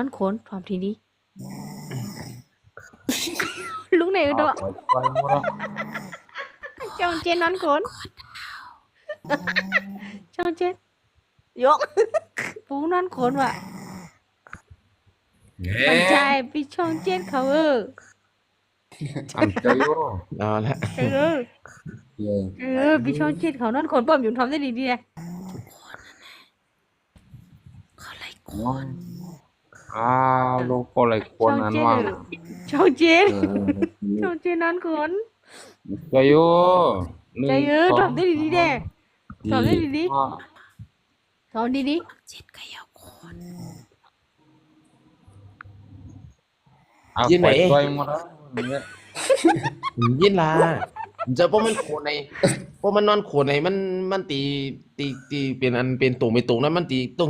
นขนถอมทีนี้ลุงไหนก็ดอกช่องเจนนอนขนช่องเจนยกปูนอนขนว่ะมันใจพี่ช่องเจนเขาอันใจอยู่เอาละ พี่ช่องเจนเขานอนขนป้อมอยู่ทำได้ดีดีเลย อ้าวลูกคนอะไรคนนั้นว่าง ช่องเจนช่องเจนนอนขน ใจอยู่ ใจทำได้ดีดีเด้ทำได้ดีดีทำดีดี เอาไปต่อยหมดแล้วเนี่ย ยินลาจะพวกมันโขนในพวกมันนอนโขนในมันตีเป็นอันเป็นตุ่มเป็นตุ่มนั้นมันตีต้ม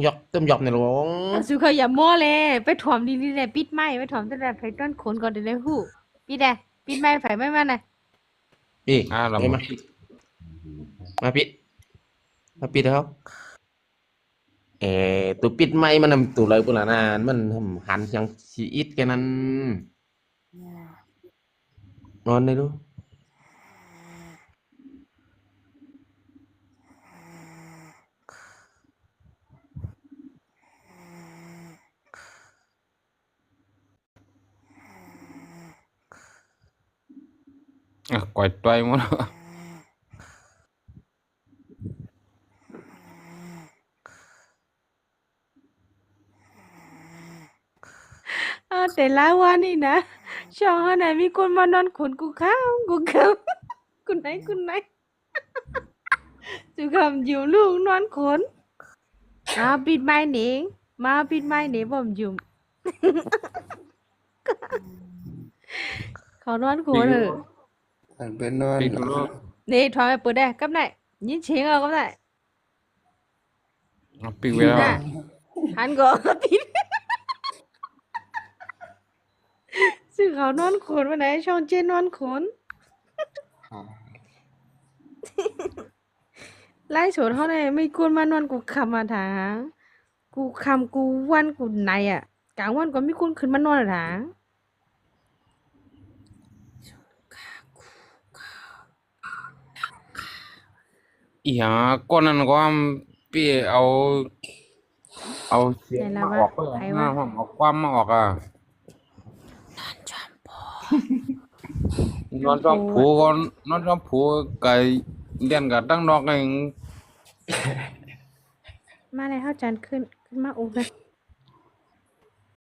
ยอกในหลวง สุขอย่ามั่วเลยไปถอมดีดีเลยปิดไม้ไปถอมตั้งแต่ไฟต้นขนก่อนเดี๋ยวเลยหู้ปิดเลยปิดไม้ไฟไม่มาเลย พี่ เรา มาปิดแล้วตัวปิดไม้มันนำตัวเลยปุ่นละนานมันหันยังชีอิดแค่นั้นนอนได้ดูก่อยต่อยหมดแล้ว แต่ละวันนี่นะช่องไหนมีคนมานอนขนกูเข้าคุณไหนสุขอยู่ลูกนอนขนปิดไม้หนิงมาปิดไม้หนิงผมอยู่เขานอนขนเป็นนอน ปิดลูก นี่ถอยไปเปิดได้กับไหนยินเสียงเอากับไหน ปิดไว้แล้ว หันก่อนปิดซึ่งเขานอนขนวันไหนช่องเจนนอนขนไล่สวนเขาเลยไม่ควรมานอนกูคำมาถางกูคำกูวันกูไหนอ่ะกลางวันก็ไม่ควรขึ้นมานอนถาง อีหยังก้อนนั้นก็พี่เอาเสียงมาออกเพื่อห้าห้องเอาความมาออกนอนจอมผูก็นอนจอมผูไก่เลี้ยนกับตั้งนอกเอง มาเลยเข้าจานขึ้นมาอุ้มเลย